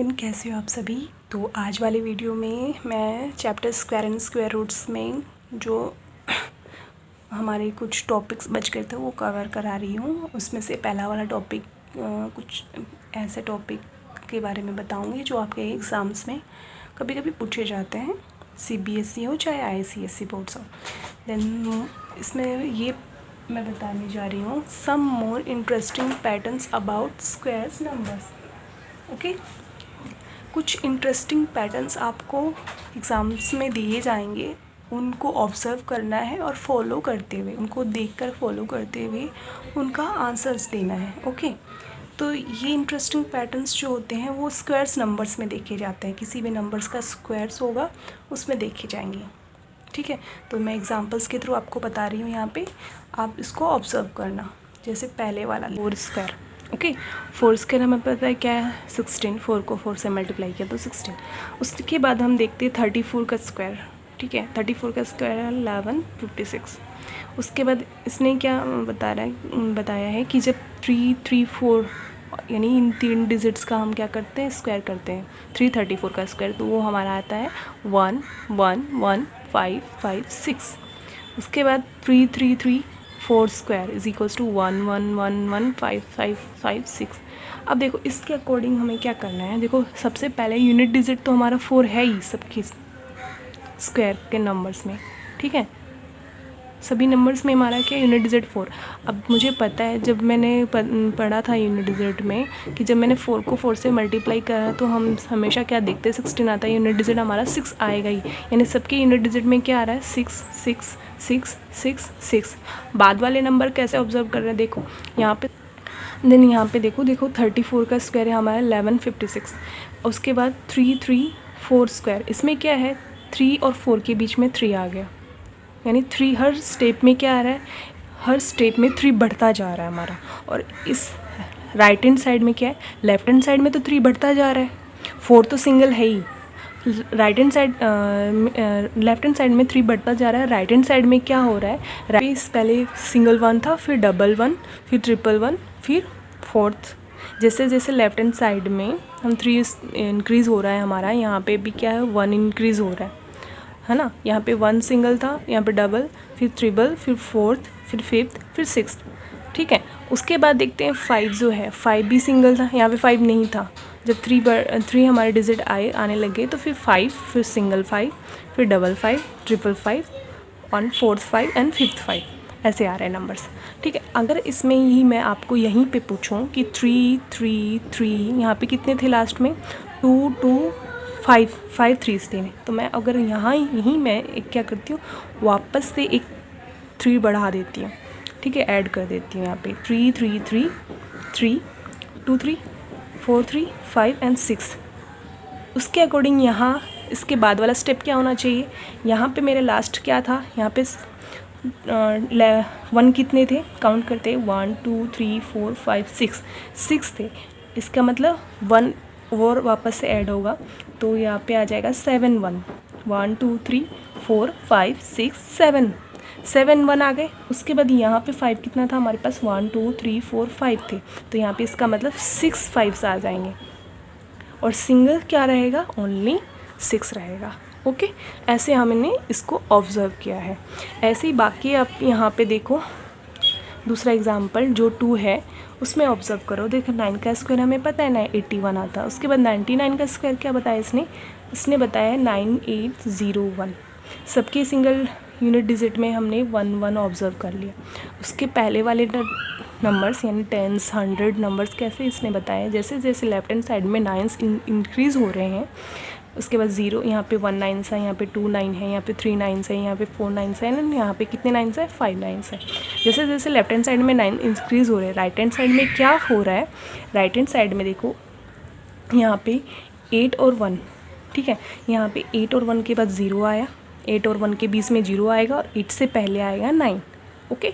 Everyone, कैसे हो आप सभी। तो आज वाले वीडियो में मैं chapter square and square roots में जो हमारे कुछ टॉपिक्स बच गए थे वो कवर करा रही हूँ। उसमें से पहला वाला टॉपिक कुछ ऐसे टॉपिक के बारे में बताऊँगी जो आपके एग्ज़ाम्स में कभी कभी पूछे जाते हैं, CBSE हो चाहे ICSE बोर्ड्स हो। देन इसमें ये मैं बताने जा रही हूँ some more interesting patterns about squares numbers. Okay, कुछ इंटरेस्टिंग पैटर्न्स आपको एग्ज़ाम्स में दिए जाएंगे, उनको ऑब्ज़र्व करना है और फॉलो करते हुए, उनको देखकर फॉलो करते हुए उनका आंसर्स देना है। ओके, तो ये इंटरेस्टिंग पैटर्न्स जो होते हैं वो स्क्वायर्स नंबर्स में देखे जाते हैं। किसी भी नंबर्स का स्क्वायर्स होगा उसमें देखे जाएंगे। ठीक है, तो मैं एग्जांपल्स के थ्रू आपको बता रही हूँ यहाँ पे, आप इसको ऑब्ज़र्व करना। जैसे पहले वाला 4 स्क्वायर। ओके, 4 स्क्वायर हमें पता है क्या है, 16। 4 को 4 से मल्टीप्लाई किया तो 16। उसके बाद हम देखते हैं 34 का स्क्वायर। ठीक है, 34 का स्क्वायर है 1156। उसके बाद इसने क्या बताया है कि जब 3, 3, 4 यानी इन 3 डिजिट्स का हम क्या करते हैं, स्क्वायर करते हैं। 334 का स्क्वायर तो वो हमारा आता है 1, 1, 1, 5, 5, 6। उसके बाद 3, 3, 3, 4 स्क्वायर इज इक्वल्स टू 1, 1, 1, 1, 5, 5, 5, 6। अब देखो इसके अकॉर्डिंग हमें क्या करना है। देखो सबसे पहले यूनिट डिजिट तो हमारा 4 है ही सबके स्क्वायर के नंबर्स में। ठीक है, सभी नंबर्स में हमारा क्या यूनिट डिजिट 4। अब मुझे पता है जब मैंने पढ़ा था यूनिट डिजिट में कि जब मैंने 4 को 4 से मल्टीप्लाई करा तो हम हमेशा क्या देखते हैं, 16 आता है। यूनिट डिजिट हमारा 6 आएगा ही, यानी सबके यूनिट डिजिट में क्या आ रहा है, 6, 6, 6, 6, 6। बाद वाले नंबर कैसे ऑब्जर्व कर रहे हैं, देखो यहाँ पे। देन यहाँ पे देखो 34 का स्क्वायर है हमारा 1156। उसके बाद 3, 3, 4 स्क्वायर, इसमें क्या है, 3 और 4 के बीच में 3 आ गया, यानी 3 हर स्टेप में क्या आ रहा है, हर स्टेप में 3 बढ़ता जा रहा है हमारा। और इस राइट हैंड साइड में क्या है, लेफ्ट हैंड साइड में तो 3 बढ़ता जा रहा है, 4 तो सिंगल है ही। Right hand side left hand side में 3 बढ़ता जा रहा है, राइट हैंड साइड में क्या हो रहा है, पहले सिंगल 1 था, फिर डबल 1, फिर ट्रिपल 1, फिर 4th। जैसे जैसे लेफ्ट हैंड साइड में हम 3 इंक्रीज़ हो रहा है हमारा, यहाँ पे भी क्या है, 1 इंक्रीज़ हो रहा है ना। यहाँ पे 1 सिंगल था, यहाँ पे डबल, फिर ट्रिपल, फिर 4th, फिर 5th, फिर 6th। ठीक है, उसके बाद देखते हैं 5 जो है, 5 भी सिंगल था, यहाँ पे 5 नहीं था। जब 3 हमारे डिजिट आने लगे तो फिर 5, फिर सिंगल 5, फिर डबल 5, ट्रिपल 5, और 4th 5 एंड 5th 5, ऐसे आ रहे हैं नंबर्स। ठीक है, अगर इसमें ही मैं आपको यहीं पे पूछूं कि 3, 3, 3, यहाँ पे कितने थे लास्ट में, 2, 2, 5, 5 3s थे, तो मैं अगर यहीं मैं एक क्या करती हूँ, वापस से एक 3 बढ़ा देती हूँ। ठीक है, ऐड कर देती हूँ यहाँ पे 3, 3, 3, 3, 2, 3, 4, 3, 5 एंड 6। उसके अकॉर्डिंग यहाँ इसके बाद वाला स्टेप क्या होना चाहिए, यहाँ पे मेरे लास्ट क्या था, यहाँ पे 1 कितने थे, काउंट करते 1, 2, 3, 4, 5, 6 थे। इसका मतलब 1 और वापस से ऐड होगा तो यहाँ पे आ जाएगा 7, 1, 2, 3, 4, 5, 6, 7 1 आ गए। उसके बाद यहाँ पे 5 कितना था हमारे पास, 1, 2, 3, 4, 5 थे, तो यहाँ पे इसका मतलब 6 5s आ जाएंगे, और सिंगल क्या रहेगा, ओनली 6 रहेगा। ओके, ऐसे हमने इसको ऑब्ज़र्व किया है। ऐसे ही बाकी आप यहाँ पे देखो, दूसरा एग्जाम्पल जो 2 है उसमें ऑब्ज़र्व करो। देखो 9 का स्क्वायर हमें पता है ना 81 आता है। उसके बाद 99 का स्क्वायर क्या बताया इसने बताया 9801। सबके सिंगल यूनिट डिजिट में हमने 1, 1 ऑब्ज़र्व कर लिया। उसके पहले वाले नंबर्स यानी 10s 100 नंबर्स कैसे इसने बताया, जैसे जैसे लेफ्ट हैंड साइड में 9s इंक्रीज़ हो रहे हैं, उसके बाद 0, यहाँ पे 1 9s है, यहाँ पे 2 9 है, यहाँ पे 3 9s है, यहाँ पे 4 9s है, एंड यहाँ पे कितने 9s है, 5 9s है। जैसे जैसे लेफ्ट हैंड साइड में 9 इंक्रीज़ हो रहे हैं, राइट हैंड साइड में क्या हो रहा है, राइट हैंड साइड में देखो यहाँ पे 8 और 1। ठीक है, यहाँ पे 8 और 1 के बाद 0 आया, 8 और 1 के बीच में 0 आएगा, और 8 से पहले आएगा 9। ओके,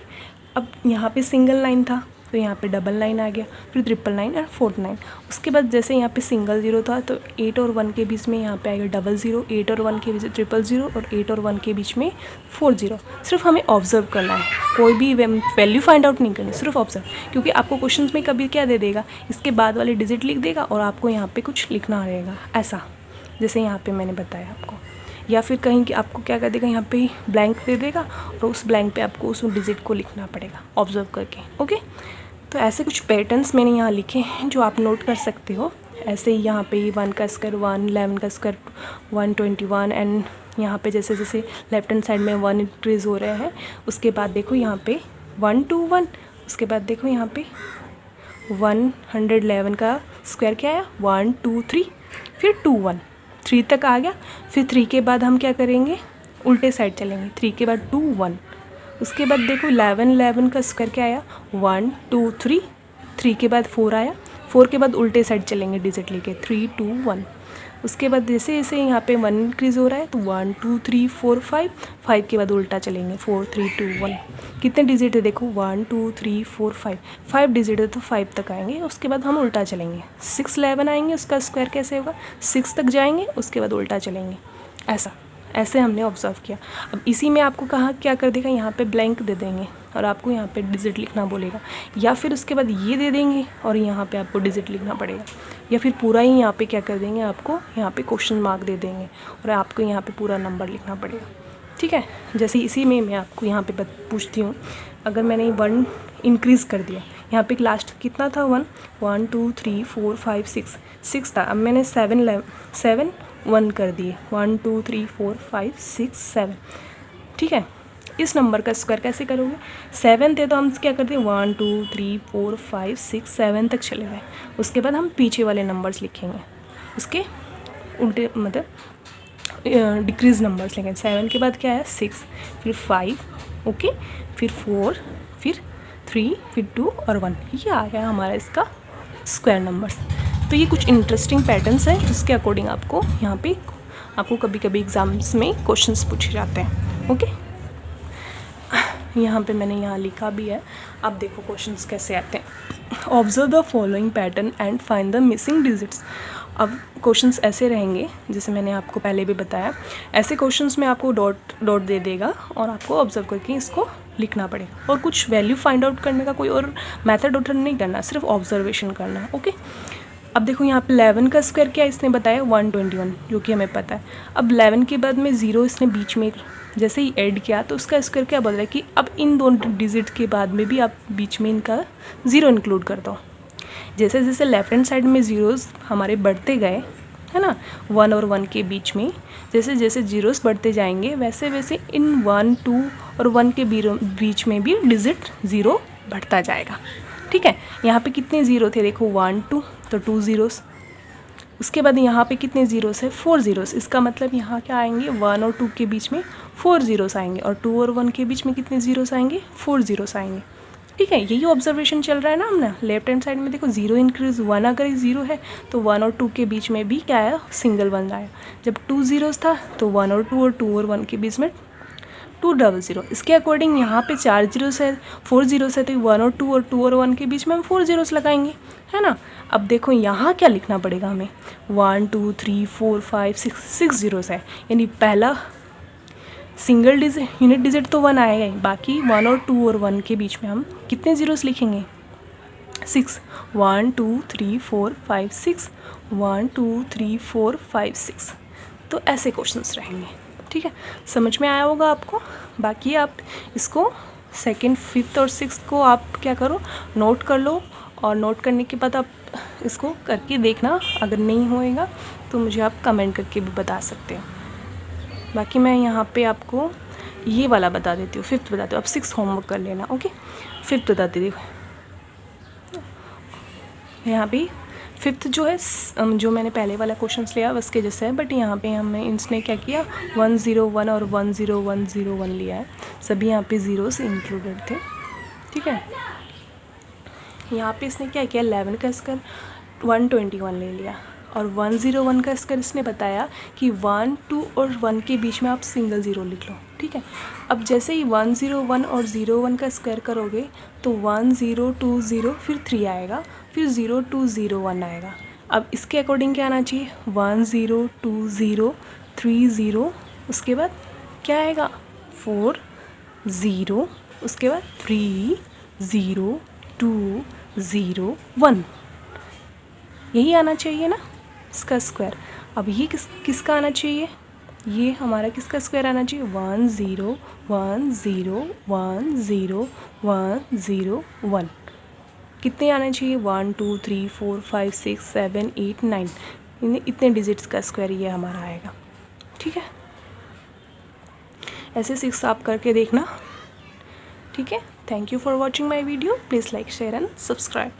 अब यहाँ पे सिंगल 9 था, तो यहाँ पे 999 आ गया, फिर 999 और 49। उसके बाद जैसे यहाँ पे सिंगल ज़ीरो था तो 8 और 1 के बीच में यहाँ पे आएगा 00, 8 और 1 के बीच में 000 और 8 और 1 के बीच में 40। सिर्फ हमें ऑब्जर्व करना है, कोई भी वैल्यू फाइंड आउट नहीं करनी, सिर्फ ऑब्जर्व, क्योंकि आपको क्वेश्चन में कभी क्या दे देगा, इसके बाद वाले डिजिट लिख देगा और आपको यहाँ पर कुछ लिखना रहेगा ऐसा, जैसे यहाँ पर मैंने बताया आपको। या फिर कहीं कि आपको क्या कर देगा, यहाँ पे ब्लैंक दे देगा और उस ब्लैंक पे आपको उस डिजिट को लिखना पड़ेगा ऑब्जर्व करके। ओके, तो ऐसे कुछ पैटर्न्स मैंने यहाँ लिखे हैं जो आप नोट कर सकते हो। ऐसे ही यहाँ पे 1 का स्क्वायर 1, 11 का स्क्वायर 121 एंड यहाँ पे जैसे जैसे लेफ्ट हैंड साइड में 1 इंक्रीज़ हो रहे हैं, उसके बाद देखो यहाँ पे 1 2 1, उसके बाद देखो यहाँ पे 111 का स्क्वायर क्या आया 1 2 3, फिर 2 1, 3 तक आ गया। फिर 3 के बाद हम क्या करेंगे, उल्टे साइड चलेंगे, 3 के बाद 2 1, उसके बाद देखो 11 का स्क्वायर क्या आया 1 2 3, 3 के बाद 4 आया, 4 के बाद उल्टे साइड चलेंगे डिजिट लेके 3 2 1। उसके बाद जैसे जैसे यहाँ पे 1 इंक्रीज़ हो रहा है तो 1 2 3 4 5, 5 के बाद उल्टा चलेंगे 4 3 2 1। कितने डिजिट है देखो 1 2 3 4 5, 5 डिजिट है तो 5 तक आएंगे, उसके बाद हम उल्टा चलेंगे 6 11 आएंगे, उसका स्क्वायर कैसे होगा 6 तक जाएंगे, उसके बाद उल्टा चलेंगे ऐसा। ऐसे हमने ऑब्जर्व किया। अब इसी में आपको कहाँ क्या कर देगा, यहाँ पे ब्लैंक दे देंगे और आपको यहाँ पे डिजिट लिखना बोलेगा, या फिर उसके बाद ये दे देंगे और यहाँ पे आपको डिजिट लिखना पड़ेगा, या फिर पूरा ही यहाँ पे क्या कर देंगे, आपको यहाँ पे क्वेश्चन मार्क दे देंगे और आपको यहाँ पे पूरा नंबर लिखना पड़ेगा। ठीक है, जैसे इसी में मैं आपको यहाँ पे पूछती हूँ, अगर मैंने 1 इंक्रीज़ कर दिया, यहाँ पे लास्ट कितना था 1 1 2 3 4 5 6 था, अब मैंने 7 1 कर दिए 1 2 3 4 5 6 7। ठीक है, इस नंबर का स्क्वायर कैसे करोगे, 7 थे तो हम क्या करते हैं 1 2 3 4 5 6 7 तक चले गए, उसके बाद हम पीछे वाले नंबर्स लिखेंगे, उसके उल्टे मतलब डिक्रीज नंबर्स लिखेंगे। 7 के बाद क्या है 6, फिर 5, ओके, फिर 4, फिर 3, फिर 2 और 1, ये आ गया हमारा इसका स्क्वायर नंबर्स। तो ये कुछ इंटरेस्टिंग पैटर्न्स हैं जिसके अकॉर्डिंग आपको यहाँ पे आपको कभी कभी एग्ज़ाम्स में क्वेश्चंस पूछे जाते हैं। ओके, यहाँ पे मैंने यहाँ लिखा भी है, आप देखो क्वेश्चंस कैसे आते हैं। Observe the following pattern and find the missing digits. अब क्वेश्चंस ऐसे रहेंगे जैसे मैंने आपको पहले भी बताया, ऐसे क्वेश्चंस में आपको डॉट दे देगा और आपको ऑब्जर्व करके इसको लिखना पड़ेगा, और कुछ वैल्यू फाइंड आउट करने का कोई और मेथड उठन नहीं करना, सिर्फ ऑब्जर्वेशन करना है। ओके, अब देखो यहाँ पे 11 का स्क्वायर क्या इसने बताया 121, जो कि हमें पता है। अब 11 के बाद में 0 इसने बीच में जैसे ही ऐड किया तो उसका स्क्वायर क्या बोल रहा है कि अब इन दोनों डिजिट के बाद में भी आप बीच में इनका 0 इंक्लूड कर दो। जैसे जैसे लेफ्ट हैंड साइड में ज़ीरोज़ हमारे बढ़ते गए, है ना, 1 और 1 के बीच में जैसे जैसे ज़ीरोज़ बढ़ते जाएंगे वैसे वैसे इन 1 2 और 1 के बीच में भी डिजिट 0 बढ़ता जाएगा। ठीक है, यहाँ पे कितने ज़ीरो थे देखो 1 2, तो 2 ज़ीरोज़, उसके बाद यहाँ पे कितने ज़ीरोज़ है 4 ज़ीरोज़, इसका मतलब यहाँ क्या आएंगे 1 और 2 के बीच में 4 ज़ीरोज़ आएंगे, और 2 और 1 के बीच में कितने ज़ीरोज़ आएंगे 4 ज़ीरोज़ आएंगे। ठीक है, यही ऑब्जर्वेशन चल रहा है ना हमने। लेफ्ट हैंड साइड में देखो 0 इंक्रीज 1, अगर 0 है तो 1 और 2 के बीच में भी क्या आया सिंगल 1 आया। जब 2 ज़ीरोज़ था तो 1 और 2 और 1 के बीच में 2 0 0। इसके अकॉर्डिंग यहाँ पे 4 ज़ीरोज़ है 4 ज़ीरोज़ है तो 1 और 2 और 1 के बीच में हम 4 ज़ीरोज़ लगाएंगे, है ना। अब देखो यहाँ क्या लिखना पड़ेगा हमें 1 2 3 4 5 6 ज़ीरोज़ है, यानी पहला सिंगल डिजिट यूनिट डिजिट तो 1 आएगा ही, बाकी 1 और 2 और 1 के बीच में हम कितने ज़ीरोज़ लिखेंगे 6, 1 2 3 4 5 6, 1 2 3 4 5 6। तो ऐसे क्वेश्चंस रहेंगे। ठीक है, समझ में आया होगा आपको। बाकी आप इसको सेकंड, फिफ्थ और सिक्स्थ को आप क्या करो नोट कर लो, और नोट करने के बाद आप इसको करके देखना, अगर नहीं होएगा तो मुझे आप कमेंट करके भी बता सकते हो। बाकी मैं यहाँ पे आपको ये वाला बता देती हूँ, फिफ्थ बताती हूँ, आप सिक्स्थ होमवर्क कर लेना। ओके, फिफ्थ बताती हूँ। यहाँ पे फिफ्थ जो है जो मैंने पहले वाला क्वेश्चंस लिया उसके जैसे है, बट यहाँ पे हमें इसने क्या किया 101 और 10101 लिया है, सभी यहाँ पे ज़ीरोस इंक्लूडेड थे। ठीक है, यहाँ पे इसने क्या किया 11 का स्क्वायर 121 ले लिया, और 101 का स्क्वायर इसने बताया कि 1 2 और 1 के बीच में आप सिंगल ज़ीरो लिख लो, ठीक है। अब जैसे ही 101 और 01 का स्क्वायर करोगे तो 1020 फिर 3 आएगा, फिर 0201 आएगा। अब इसके अकॉर्डिंग क्या आना चाहिए, 1020 30, उसके बाद क्या आएगा 40, उसके बाद 30201, यही आना चाहिए ना इसका स्क्वायर। अब ये किसका आना चाहिए, ये हमारा किसका स्क्वायर आना चाहिए, 1010101001। कितने आने चाहिए, 1 2 3 4 5 6 7 8 9, इतने डिजिट्स का स्क्वायर ये हमारा आएगा, ठीक है। ऐसे 6 आप करके देखना, ठीक है। Thank you for watching my video, please like share and subscribe.